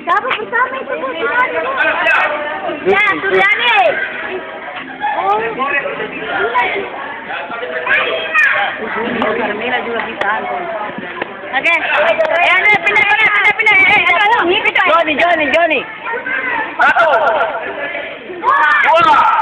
Siapa bersama itu Bu? Ya, Suryani. Oh. Carmela juga bisa. Oke. Pindah. Johnny. 1, 2.